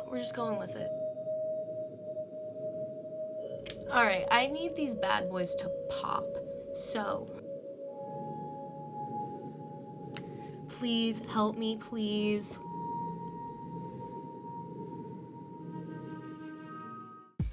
We're just going with it. Alright, I need these bad boys to pop. So, please help me, please.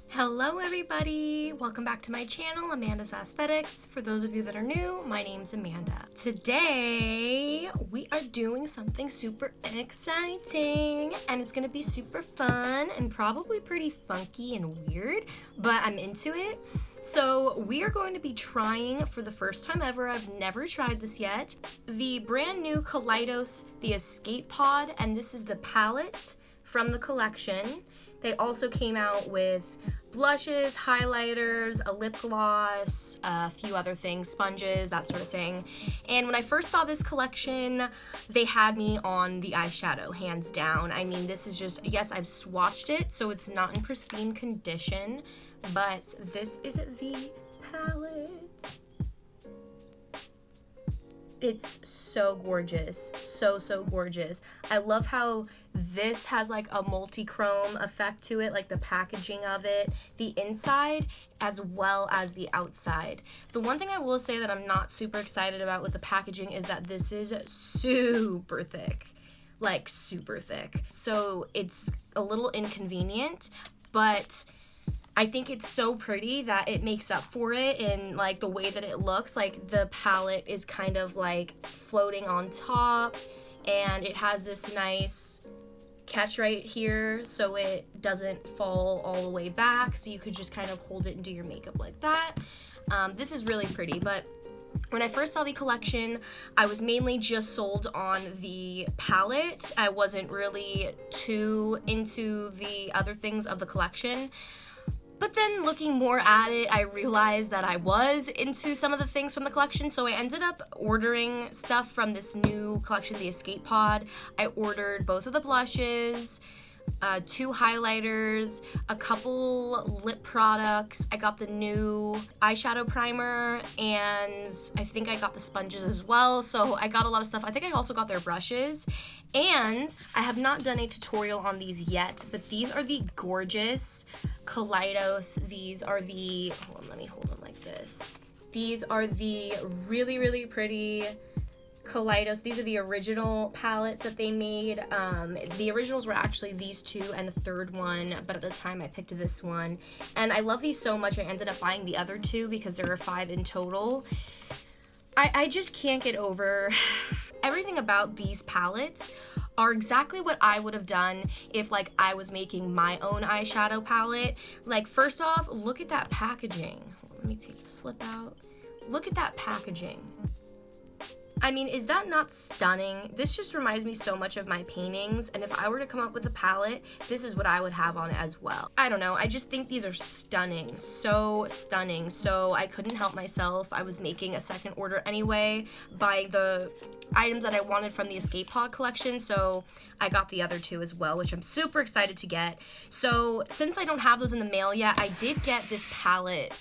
Hello everybody! Welcome back to my channel, Amanda's Aesthetics. For those of you that are new, my name's Amanda. Today, we are doing something super exciting, and it's gonna be super fun and probably pretty funky and weird, but I'm into it. So we are going to be trying, for the first time ever, I've never tried this yet, the brand new Kaleidos, the Escape Pod, and this is the palette from the collection. They also came out with blushes, highlighters, a lip gloss, a few other things, sponges, that sort of thing. And when I first saw this collection, they had me on the eyeshadow, hands down. I mean, this is just, yes, I've swatched it, so it's not in pristine condition, but this is the palette. It's so gorgeous, so gorgeous. I love how this has like a multi-chrome effect to it, like the packaging of it, the inside as well as the outside. The one thing I will say that I'm not super excited about with the packaging is that this is super thick, like super thick. So it's a little inconvenient, but I think it's so pretty that it makes up for it in like the way that it looks. Like the palette is kind of like floating on top, and it has this nice catch right here so it doesn't fall all the way back, so you could just kind of hold it and do your makeup like that. This is really pretty, but when I first saw the collection, I was mainly just sold on the palette. I wasn't really too into the other things of the collection. But then looking more at it, I realized that I was into some of the things from the collection, so I ended up ordering stuff from this new collection, the Escape Pod. I ordered both of the blushes, 2 highlighters, a couple lip products. I got the new eyeshadow primer, and I think I got the sponges as well, so I got a lot of stuff. I think I also got their brushes, and I have not done a tutorial on these yet, but these are the gorgeous Kaleidos. These are the, hold on, let me hold them like this. These are the really pretty Kaleidos. These are the original palettes that they made. The originals were actually these 2 and a third one, but at the time I picked this one. And I love these so much I ended up buying the other 2 because there were 5 in total. I just can't get over everything about these palettes are exactly what I would have done if like I was making my own eyeshadow palette. Like, first off, look at that packaging. Let me take the slip out. Look at that packaging. I mean, is that not stunning? This just reminds me so much of my paintings, and if I were to come up with a palette, this is what I would have on it as well. I don't know, I just think these are stunning, so stunning, so I couldn't help myself. I was making a second order anyway, buying the items that I wanted from the Escape Pod collection, so I got the other 2 as well, which I'm super excited to get. So since I don't have those in the mail yet, I did get this palette,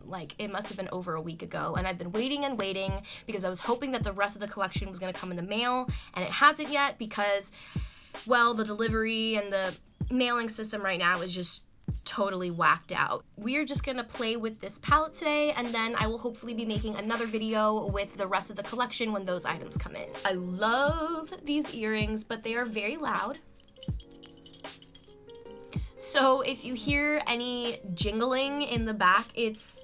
like it must have been over a week ago, and I've been waiting and waiting because I was hoping that the rest of the collection was going to come in the mail, and it hasn't yet because, well, the delivery and the mailing system right now is just totally whacked out. We're just gonna play with this palette today, and then I will hopefully be making another video with the rest of the collection when those items come in. I love these earrings, but they are very loud. So if you hear any jingling in the back, it's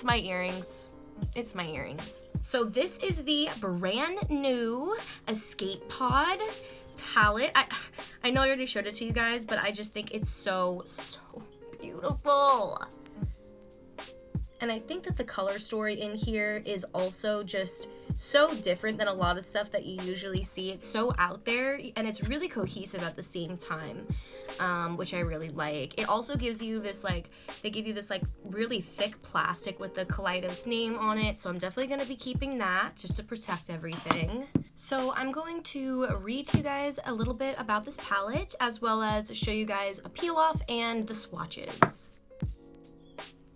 my earrings. It's my earrings. So this is the brand new Escape Pod palette. I know I already showed it to you guys, but I just think it's so beautiful. And I think that the color story in here is also just so different than a lot of stuff that you usually see. It's so out there, and it's really cohesive at the same time, which I really like. It also gives you this, like, they give you this, like, really thick plastic with the Kaleidos name on it, so I'm definitely going to be keeping that just to protect everything. So I'm going to read to you guys a little bit about this palette, as well as show you guys a peel off and the swatches.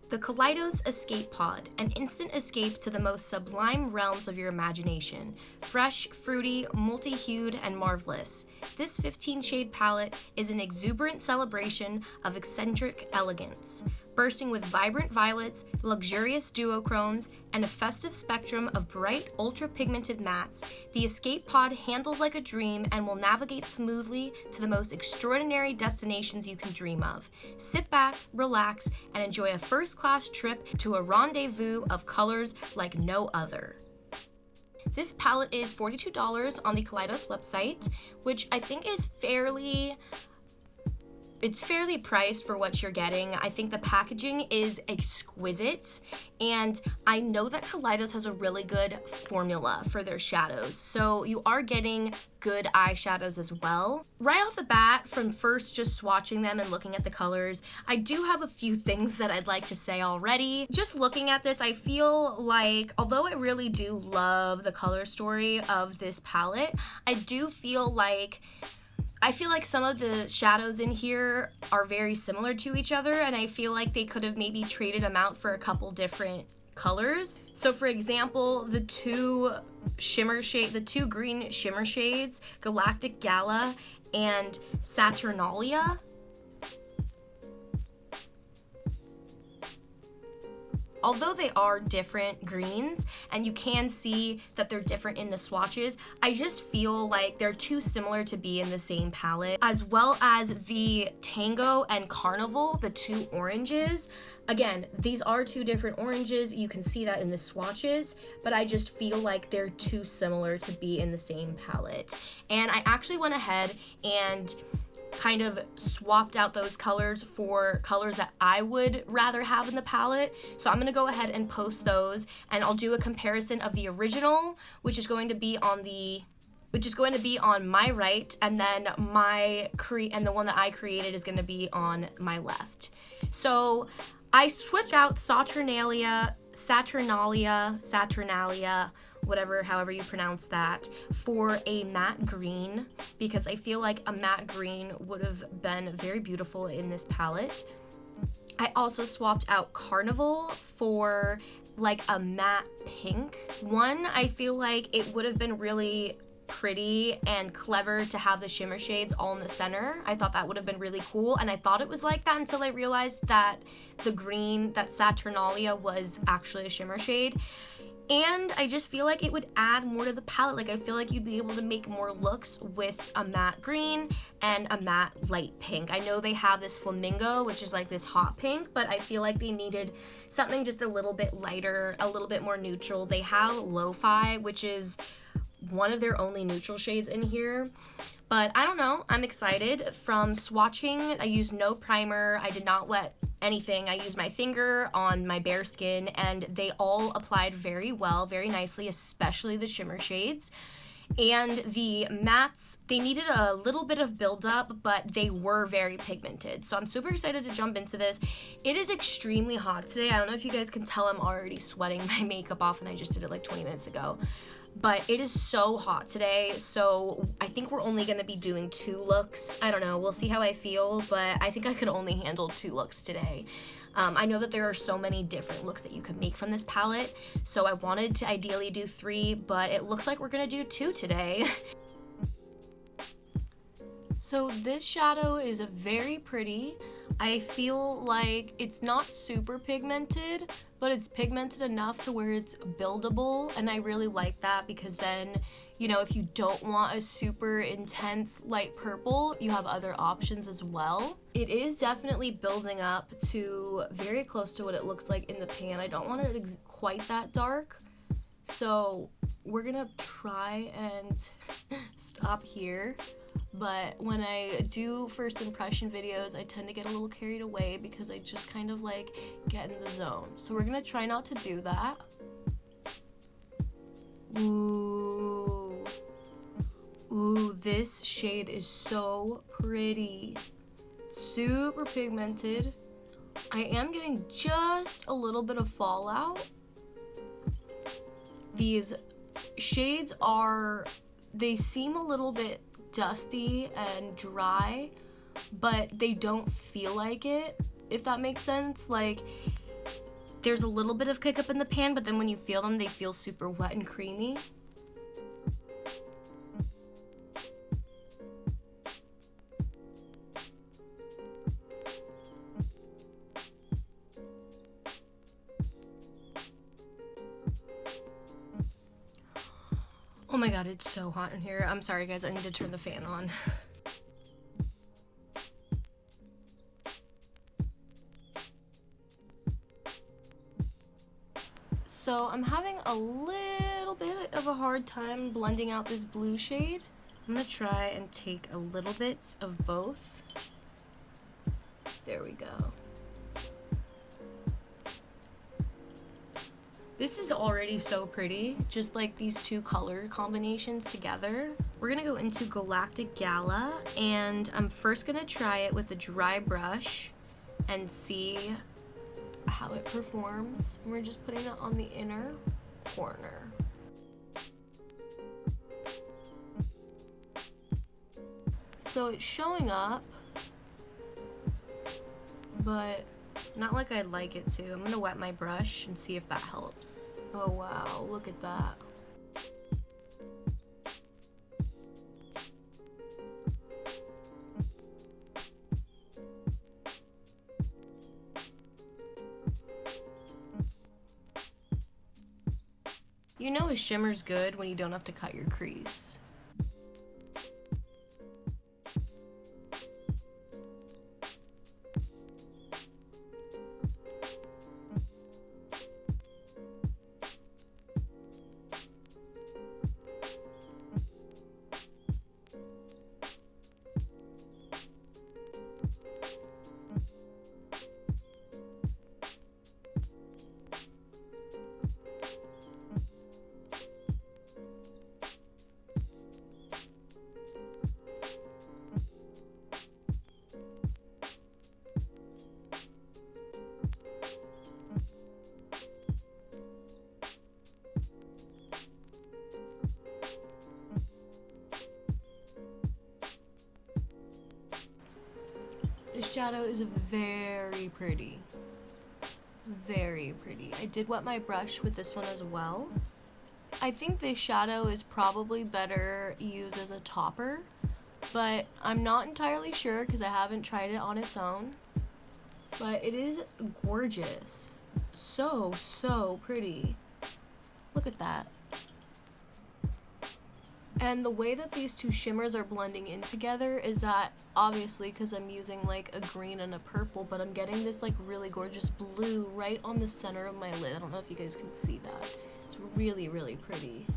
The Kaleidos Escape Pod, an instant escape to the most sublime realms of your imagination. Fresh, fruity, multi-hued, and marvelous. This 15-shade palette is an exuberant celebration of eccentric elegance. Bursting with vibrant violets, luxurious duochromes, and a festive spectrum of bright, ultra-pigmented mattes, the Escape Pod handles like a dream and will navigate smoothly to the most extraordinary destinations you can dream of. Sit back, relax, and enjoy a first-class trip to a rendezvous of colors like no other. This palette is $42 on the Kaleidos website, which I think is fairly priced for what you're getting. I think the packaging is exquisite, and I know that Kaleidos has a really good formula for their shadows, so you are getting good eyeshadows as well. Right off the bat, from first just swatching them and looking at the colors, I do have a few things that I'd like to say already. Just looking at this, I feel like, although I really do love the color story of this palette, I feel like some of the shadows in here are very similar to each other, and I feel like they could have maybe traded them out for a couple different colors. So for example, the two green shimmer shades, Galactic Gala and Saturnalia, although they are different greens and you can see that they're different in the swatches, I just feel like they're too similar to be in the same palette. As well as the Tango and Carnival, the two oranges. Again, these are two different oranges. You can see that in the swatches, but I just feel like they're too similar to be in the same palette. And I actually went ahead and kind of swapped out those colors for colors that I would rather have in the palette. So I'm gonna go ahead and post those, and I'll do a comparison of the original, which is going to be on my right, and then the one that I created is gonna be on my left. So I switched out Saturnalia, however you pronounce that, for a matte green, because I feel like a matte green would have been very beautiful in this palette. I also swapped out Carnival for like a matte pink. I feel like it would have been really pretty and clever to have the shimmer shades all in the center. I thought that would have been really cool, and I thought it was like that until I realized that the green, that Saturnalia, was actually a shimmer shade. And I just feel like it would add more to the palette. Like, I feel like you'd be able to make more looks with a matte green and a matte light pink. I know they have this flamingo, which is like this hot pink, but I feel like they needed something just a little bit lighter, a little bit more neutral. They have Lo-Fi, which is one of their only neutral shades in here. But I don't know, I'm excited. From swatching, I used no primer, I did not wet anything. I used my finger on my bare skin, and they all applied very well, very nicely, especially the shimmer shades. And the mattes, they needed a little bit of buildup, but they were very pigmented. So I'm super excited to jump into this. It is extremely hot today. I don't know if you guys can tell I'm already sweating my makeup off, and I just did it like 20 minutes ago. But it is so hot today, so I think we're only gonna be doing 2 looks. I don't know, we'll see how I feel, but I think I could only handle 2 looks today. I know that there are so many different looks that you can make from this palette, so I wanted to ideally do 3, but it looks like we're gonna do 2 today. So this shadow is very pretty. I feel like it's not super pigmented, but it's pigmented enough to where it's buildable, and I really like that, because then, you know, if you don't want a super intense light purple, you have other options as well. It is definitely building up to very close to what it looks like in the pan. I don't want it quite that dark, so we're gonna try and stop here. But when I do first impression videos, I tend to get a little carried away because I just kind of like get in the zone. So we're gonna try not to do that. Ooh, this shade is so pretty. Super pigmented. I am getting just a little bit of fallout. These shades they seem a little bit dusty and dry, but they don't feel like it, if that makes sense. Like, there's a little bit of kick up in the pan, but then when you feel them, they feel super wet and creamy. Oh my god, it's so hot in here. I'm sorry guys, I need to turn the fan on. So I'm having a little bit of a hard time blending out this blue shade. I'm gonna try and take a little bit of both. There we go. This is already so pretty, just like these two color combinations together. We're gonna go into Galactic Gala, and I'm first gonna try it with a dry brush and see how it performs. And we're just putting it on the inner corner. So it's showing up, but not like I'd like it to. I'm gonna wet my brush and see if that helps. Oh wow, look at that. You know a shimmer's good when you don't have to cut your crease. This shadow is very pretty. Very pretty. I did wet my brush with this one as well. I think this shadow is probably better used as a topper, but I'm not entirely sure because I haven't tried it on its own. But it is gorgeous. So, so pretty. Look at that. And the way that these two shimmers are blending in together is that, obviously, because I'm using like a green and a purple, but I'm getting this like really gorgeous blue right on the center of my lid. I don't know if you guys can see that. It's really, really pretty.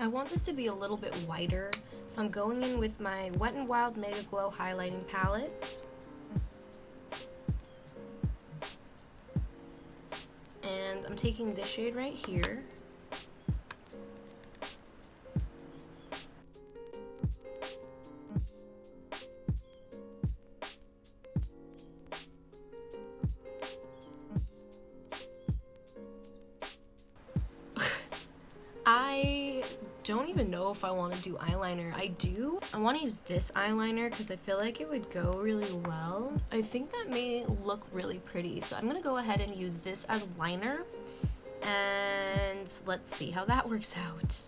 I want this to be a little bit whiter, so I'm going in with my Wet n Wild Mega Glow highlighting palettes. And I'm taking this shade right here. I don't even know if I want to do eyeliner. I want to use this eyeliner because I feel like it would go really well. I think that may look really pretty, so I'm gonna go ahead and use this as liner, and let's see how that works out.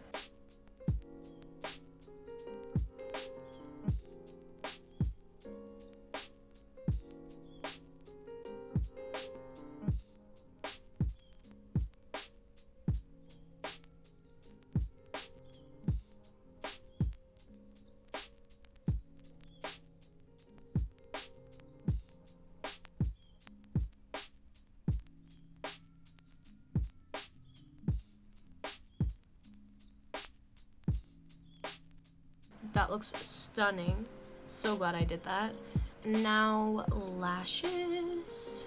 That looks stunning. So glad I did that. Now, lashes.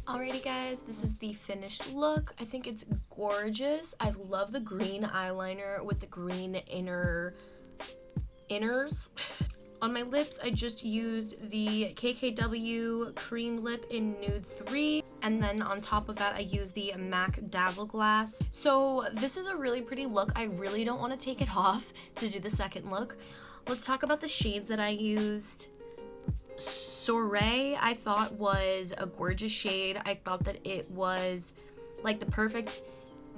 Alrighty guys, this is the finished look. I think it's gorgeous. I love the green eyeliner with the green inners. On my lips, I just used the KKW cream lip in nude 3. And then on top of that, I used the MAC Dazzle Glass. So this is a really pretty look. I really don't want to take it off to do the second look. Let's talk about the shades that I used. Soiree, I thought was a gorgeous shade. I thought that it was like the perfect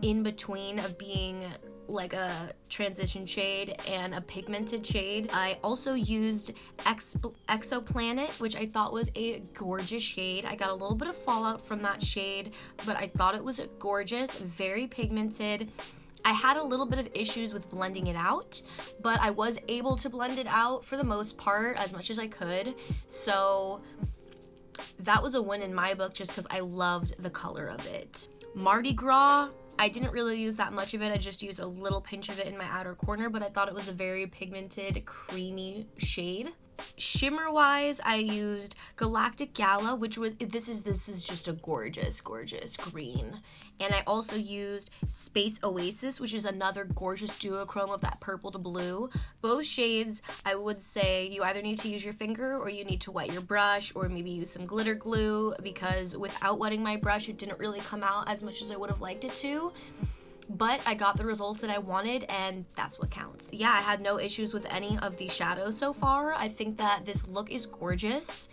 in between of being like a transition shade and a pigmented shade. I also used Exoplanet, which I thought was a gorgeous shade. I got a little bit of fallout from that shade, but I thought it was gorgeous, very pigmented. I had a little bit of issues with blending it out, but I was able to blend it out for the most part, as much as I could. So that was a win in my book just because I loved the color of it. Mardi Gras, I didn't really use that much of it. I just used a little pinch of it in my outer corner, but I thought it was a very pigmented, creamy shade. Shimmer wise, I used Galactic Gala, which was this is just a gorgeous green. And I also used Space Oasis, which is another gorgeous duochrome of that purple to blue. Both shades, I would say you either need to use your finger or you need to wet your brush or maybe use some glitter glue, because without wetting my brush it didn't really come out as much as I would have liked it to. But I got the results that I wanted, and that's what counts. Yeah, I had no issues with any of the shadows so far. I think that this look is gorgeous.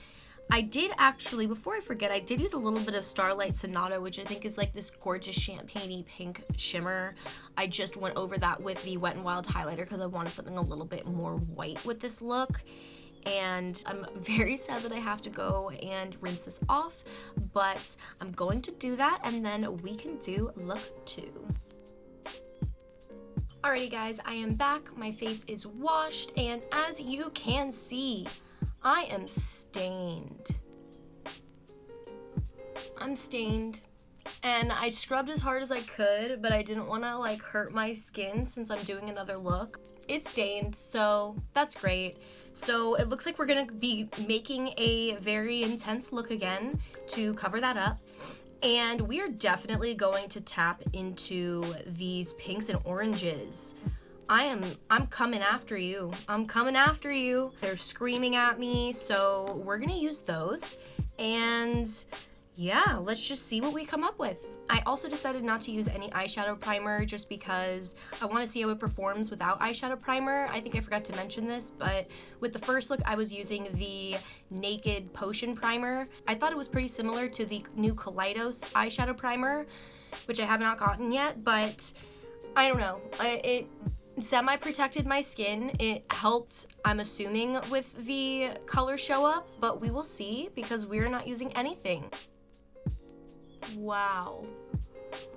I did actually, before I forget, I did use a little bit of Starlight Sonata, which I think is like this gorgeous champagne-y pink shimmer. I just went over that with the Wet n Wild highlighter because I wanted something a little bit more white with this look. And I'm very sad that I have to go and rinse this off, but I'm going to do that, and then we can do look 2. Alrighty guys, I am back. My face is washed, and as you can see, I am stained. I'm stained, and I scrubbed as hard as I could, but I didn't want to like hurt my skin since I'm doing another look. It's stained, so that's great. So it looks like we're gonna be making a very intense look again to cover that up. And we are definitely going to tap into these pinks and oranges. I'm coming after you. I'm coming after you. They're screaming at me, so we're gonna use those. And yeah, let's just see what we come up with. I also decided not to use any eyeshadow primer just because I want to see how it performs without eyeshadow primer. I think I forgot to mention this, but with the first look I was using the Naked Potion primer. I thought it was pretty similar to the new Kaleidos eyeshadow primer, which I have not gotten yet, but I don't know. It semi-protected my skin. It helped, I'm assuming, with the color show up, but we will see because we're not using anything. Wow.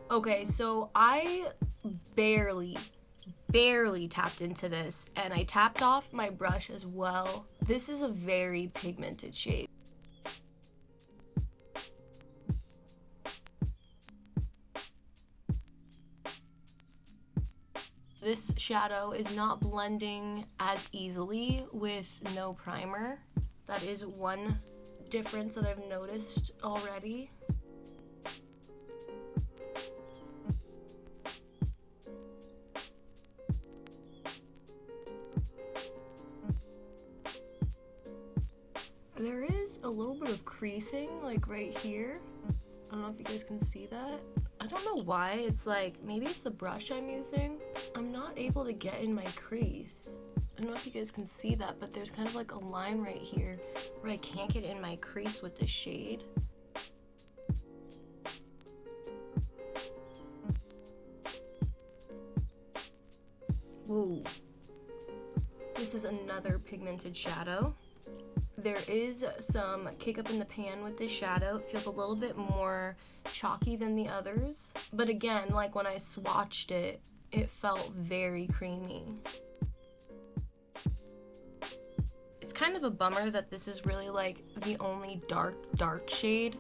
Okay, so I barely tapped into this, and I tapped off my brush as well. This is a very pigmented shade. This shadow is not blending as easily with no primer. That is one difference that I've noticed already. There is a little bit of creasing, like right here. I don't know if you guys can see that. I don't know why. It's like, maybe it's the brush I'm using. I'm not able to get in my crease. I don't know if you guys can see that, but there's kind of like a line right here where I can't get in my crease with this shade. Whoa. This is another pigmented shadow. There is some kick up in the pan with this shadow. It feels a little bit more chalky than the others. But again, like when I swatched it, it felt very creamy. It's kind of a bummer that this is really like the only dark shade.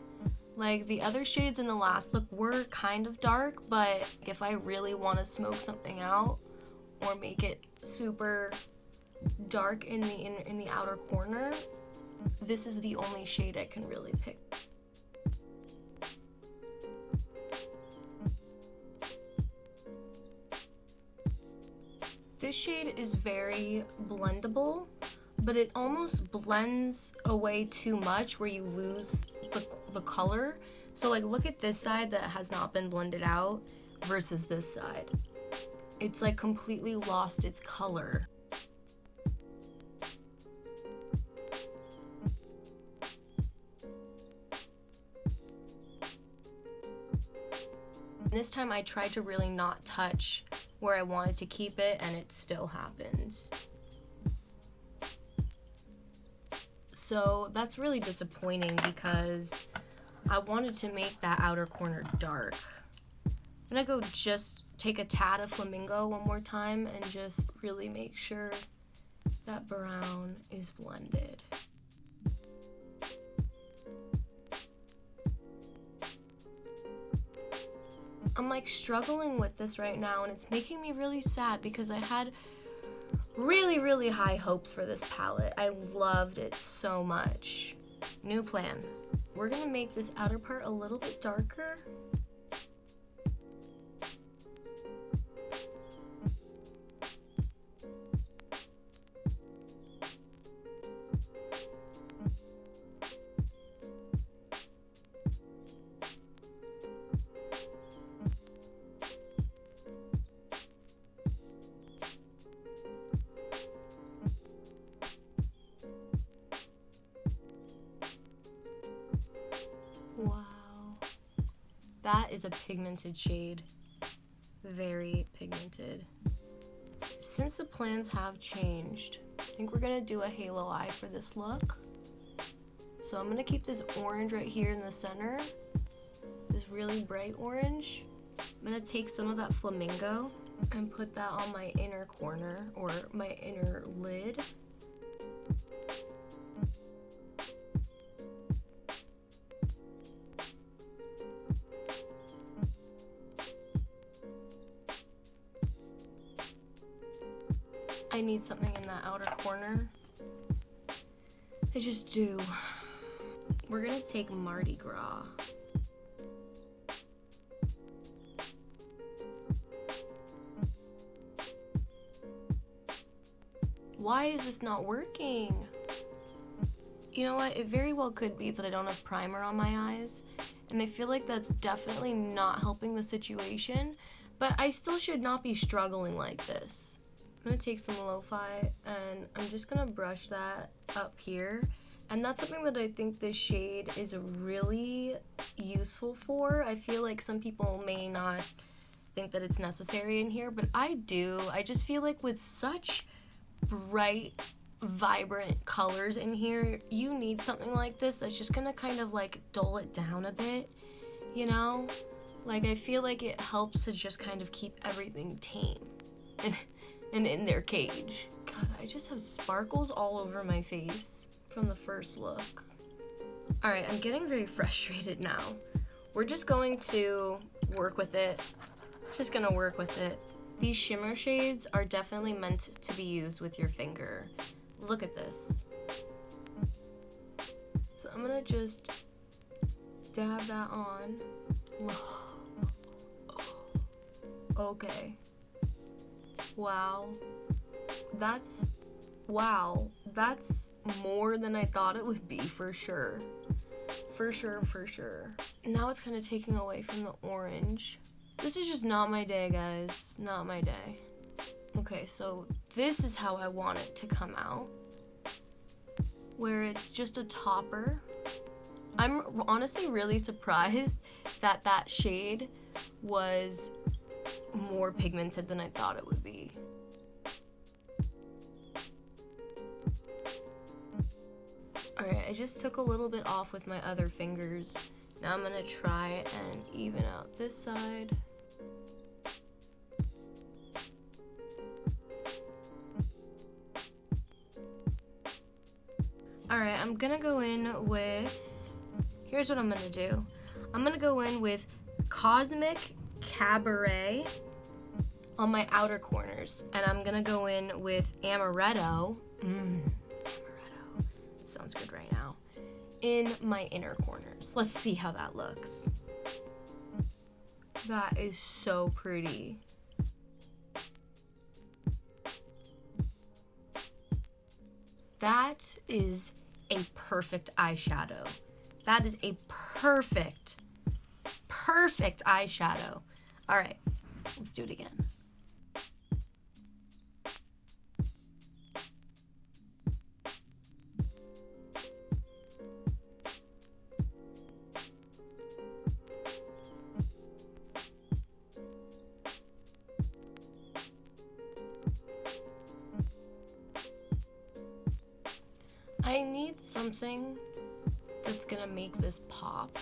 Like the other shades in the last look were kind of dark, but if I really want to smoke something out or make it super dark in the outer corner, this is the only shade I can really pick. This shade is very blendable, but it almost blends away too much where you lose the color. So like look at this side that has not been blended out versus this side. It's like completely lost its color. This time I tried to really not touch where I wanted to keep it, and it still happened. So that's really disappointing because I wanted to make that outer corner dark. I'm gonna go just take a tad of flamingo one more time and just really make sure that brown is blended. I'm like struggling with this right now, and it's making me really sad because I had really high hopes for this palette. I loved it so much. New plan. We're gonna make this outer part a little bit darker. Wow. That is a pigmented shade. Very pigmented. Since the plans have changed, I think we're gonna do a halo eye for this look. So I'm gonna keep this orange right here in the center, this really bright orange. I'm gonna take some of that flamingo and put that on my inner corner or my inner lid. I need something in that outer corner. I just do. We're gonna take Mardi Gras. Why is this not working? You know what? It very well could be that I don't have primer on my eyes, and I feel like that's definitely not helping the situation, but I still should not be struggling like this. I'm gonna take some lo-fi and I'm just gonna brush that up here, and that's something that I think this shade is really useful for. I feel like some people may not think that it's necessary in here, but I do. I just feel like with such bright, vibrant colors in here, you need something like this that's just gonna kind of like dull it down a bit, you know? Like I feel like it helps to just kind of keep everything tame and in their cage. God, I just have sparkles all over my face from the first look. All right, I'm getting very frustrated now. We're just going to work with it. Just gonna work with it. These shimmer shades are definitely meant to be used with your finger. Look at this. So I'm gonna just dab that on. Okay. Wow. That's more than I thought it would be, for sure. For sure, for sure. Now it's kind of taking away from the orange. This is just not my day, guys. Not my day. Okay, so this is how I want it to come out. Where it's just a topper. I'm honestly really surprised that that shade was more pigmented than I thought it would be. Alright, I just took a little bit off with my other fingers. Now I'm gonna try and even out this side. Alright, I'm gonna go in with, here's what I'm gonna do. I'm gonna go in with Cosmic Cabaret on my outer corners. And I'm gonna go in with Amaretto. Amaretto. It sounds good right now. In my inner corners. Let's see how that looks. That is so pretty. That is a perfect eyeshadow. That is a perfect eyeshadow. All right, let's do it again. I need something that's gonna make this pop.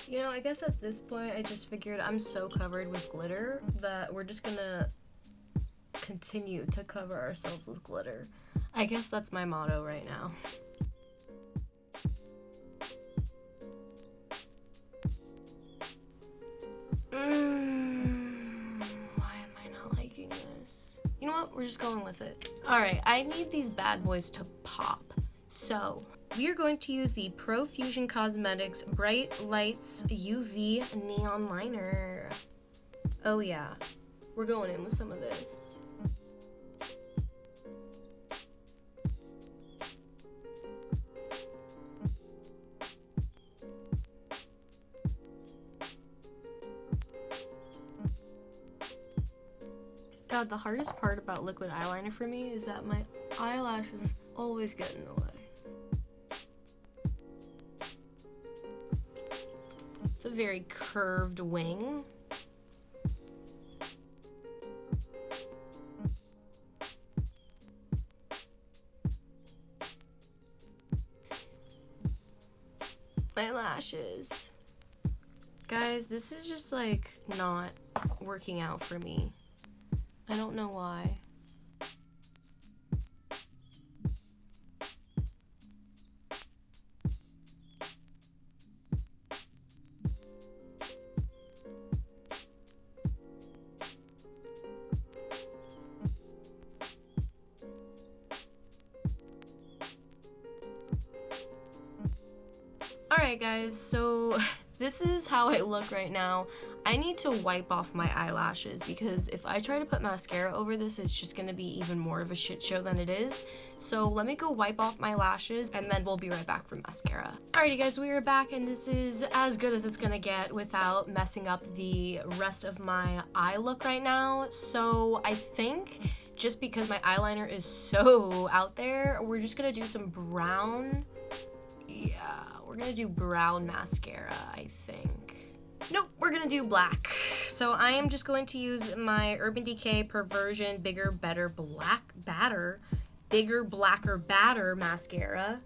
You know, I guess at this point I just figured I'm so covered with glitter that we're just gonna continue to cover ourselves with glitter. I guess that's my motto right now. Why am I not liking this? You know what? We're just going with it. Alright, I need these bad boys to pop. So, we are going to use the Profusion Cosmetics Bright Lights UV Neon Liner. Oh yeah, we're going in with some of this. God, the hardest part about liquid eyeliner for me is that my eyelashes always get in the way. It's a very curved wing. My lashes. Guys, this is just like not working out for me. I don't know why. Alright guys, so this is how I look right now. I need to wipe off my eyelashes because if I try to put mascara over this, it's just gonna be even more of a shit show than it is. So let me go wipe off my lashes and then we'll be right back for mascara. Alrighty guys, we are back and this is as good as it's gonna get without messing up the rest of my eye look right now. So I think just because my eyeliner is so out there, we're just gonna do some brown. Yeah, we're gonna do brown mascara, I think. Nope, we're gonna do black. So I am just going to use my Urban Decay Perversion Bigger Better Black Batter, Bigger Blacker Batter mascara.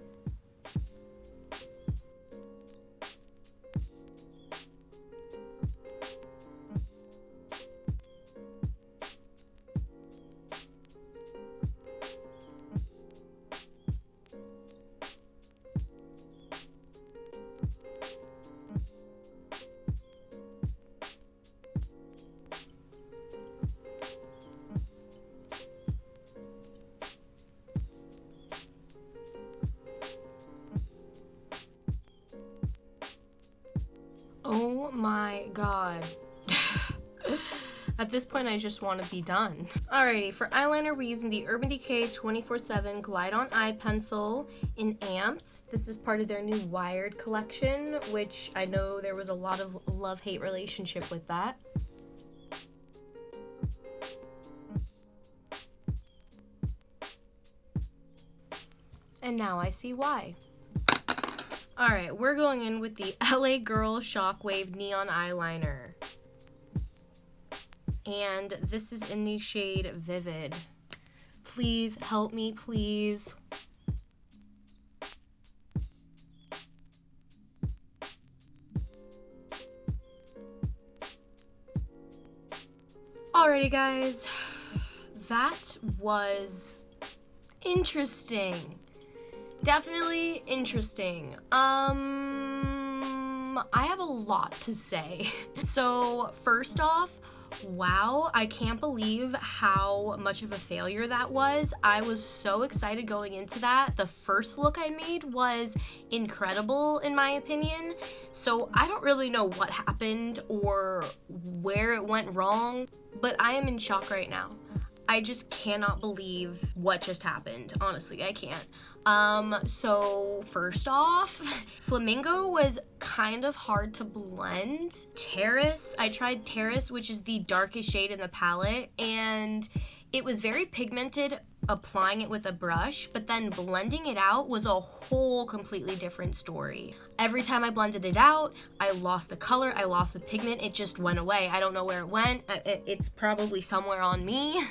my god. At this point, I just want to be done. Alrighty, for eyeliner, we're using the Urban Decay 24/7 Glide On Eye Pencil in Amped. This is part of their new Wired collection, which I know there was a lot of love-hate relationship with that. And now I see why. Alright, we're going in with the LA Girl Shockwave Neon Eyeliner. And this is in the shade Vivid. Please help me, please. Alrighty guys, that was interesting. Definitely interesting. I have a lot to say. So first off, wow, I can't believe how much of a failure that was. I was so excited going into that. The first look I made was incredible in my opinion. So I don't really know what happened or where it went wrong, but I am in shock right now. I just cannot believe what just happened. Honestly, I can't. So first off, Flamingo was kind of hard to blend. Terrace, I tried Terrace, which is the darkest shade in the palette, and it was very pigmented applying it with a brush, but then blending it out was a whole completely different story. Every time I blended it out, I lost the color, I lost the pigment, it just went away. I don't know where it went. It's probably somewhere on me,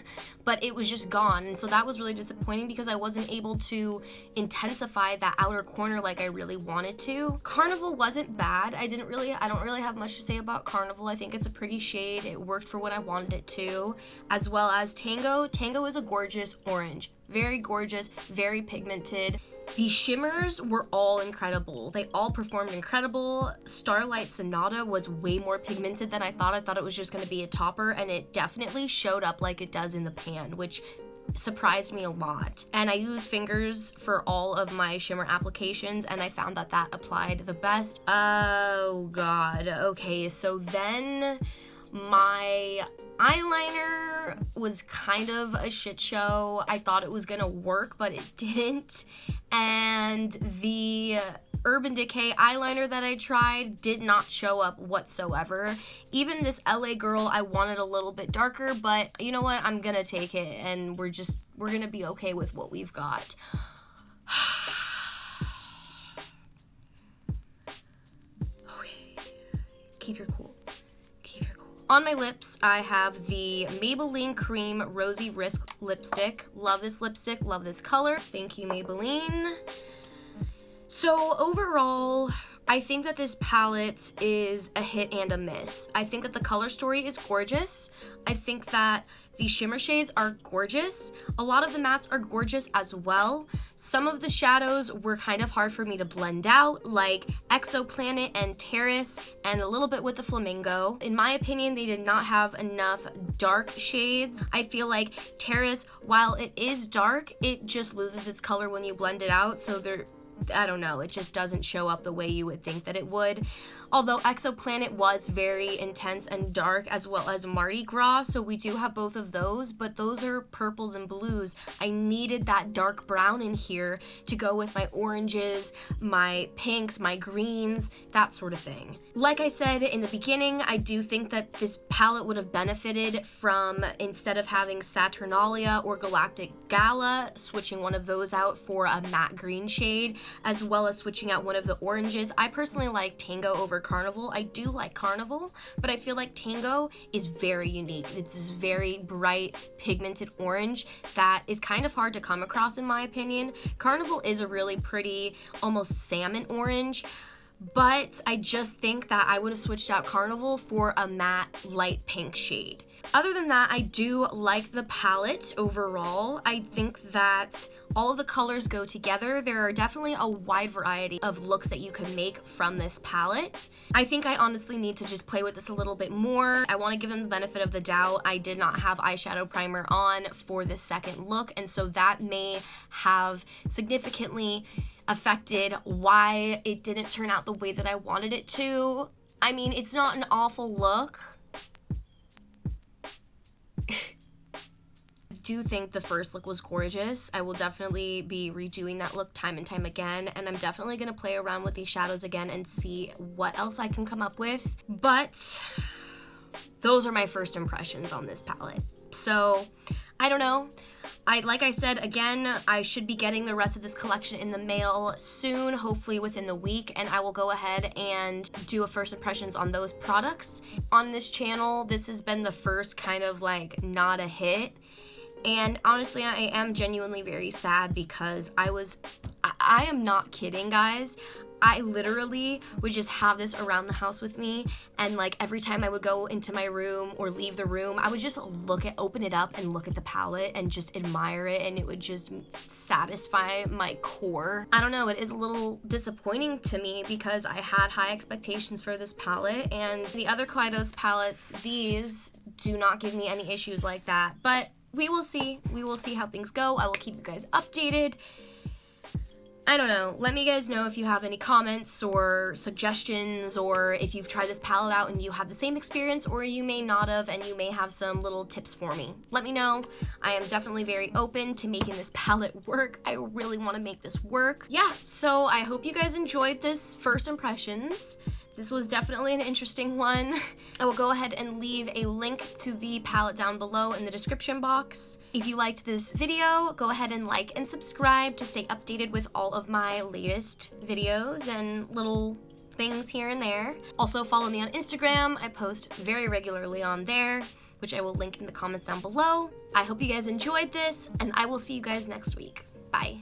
but it was just gone. And so that was really disappointing because I wasn't able to intensify that outer corner like I really wanted to. Carnival wasn't bad. I don't really have much to say about Carnival. I think it's a pretty shade. It worked for what I wanted it to. As well as Tango. Tango is a gorgeous orange. Very gorgeous, very pigmented. The shimmers were all incredible. They all performed incredible. Starlight Sonata was way more pigmented than I thought. I thought it was just going to be a topper, and it definitely showed up like it does in the pan, which surprised me a lot. And I use fingers for all of my shimmer applications, and I found that that applied the best. Oh god. Okay, so then my eyeliner was kind of a shit show. I thought it was gonna work, but it didn't. And the Urban Decay eyeliner that I tried did not show up whatsoever. Even this LA Girl, I wanted a little bit darker, but you know what? I'm gonna take it, and we're gonna be okay with what we've got. Okay, keep your cool. On my lips, I have the Maybelline Cream Rosy Risk Lipstick. Love this lipstick, love this color. Thank you, Maybelline. So overall, I think that this palette is a hit and a miss. I think that the color story is gorgeous. I think that the shimmer shades are gorgeous. A lot of the mattes are gorgeous as well. Some of the shadows were kind of hard for me to blend out, like Exoplanet and Terrace, and a little bit with the Flamingo. In my opinion, they did not have enough dark shades. I feel like Terrace, while it is dark, it just loses its color when you blend it out, so I don't know, it just doesn't show up the way you would think that it would. Although Exoplanet was very intense and dark, as well as Mardi Gras, so we do have both of those, but those are purples and blues. I needed that dark brown in here to go with my oranges, my pinks, my greens, that sort of thing. Like I said in the beginning, I do think that this palette would have benefited from, instead of having Saturnalia or Galactic Gala, switching one of those out for a matte green shade, as well as switching out one of the oranges. I personally like Tango over Carnival. I do like Carnival, but I feel like Tango is very unique. It's this very bright, pigmented orange that is kind of hard to come across in my opinion. Carnival is a really pretty, almost salmon orange, but I just think that I would have switched out Carnival for a matte light pink shade. Other than that, I do like the palette overall. I think that all of the colors go together. There are definitely a wide variety of looks that you can make from this palette. I think I honestly need to just play with this a little bit more. I want to give them the benefit of the doubt. I did not have eyeshadow primer on for the second look, and so that may have significantly affected why it didn't turn out the way that I wanted it to. I mean, it's not an awful look. Do think the first look was gorgeous. I will definitely be redoing that look time and time again, and I'm definitely gonna play around with these shadows again and see what else I can come up with. But those are my first impressions on this palette. So I don't know. Like I said, again, I should be getting the rest of this collection in the mail soon, hopefully within the week, and I will go ahead and do a first impressions on those products. On this channel, this has been the first kind of like not a hit. And honestly, I am genuinely very sad because I am not kidding, guys. I literally would just have this around the house with me, and like every time I would go into my room or leave the room, I would just open it up and look at the palette and just admire it, and it would just satisfy my core. I don't know, it is a little disappointing to me because I had high expectations for this palette, and the other Kaleidos palettes, these do not give me any issues like that. But we will see. We will see how things go. I will keep you guys updated. I don't know. Let me guys know if you have any comments or suggestions, or if you've tried this palette out and you had the same experience, or you may not have and you may have some little tips for me. Let me know. I am definitely very open to making this palette work. I really want to make this work. Yeah, so I hope you guys enjoyed this first impressions. This was definitely an interesting one. I will go ahead and leave a link to the palette down below in the description box. If you liked this video, go ahead and like and subscribe to stay updated with all of my latest videos and little things here and there. Also follow me on Instagram. I post very regularly on there, which I will link in the comments down below. I hope you guys enjoyed this, and I will see you guys next week. Bye.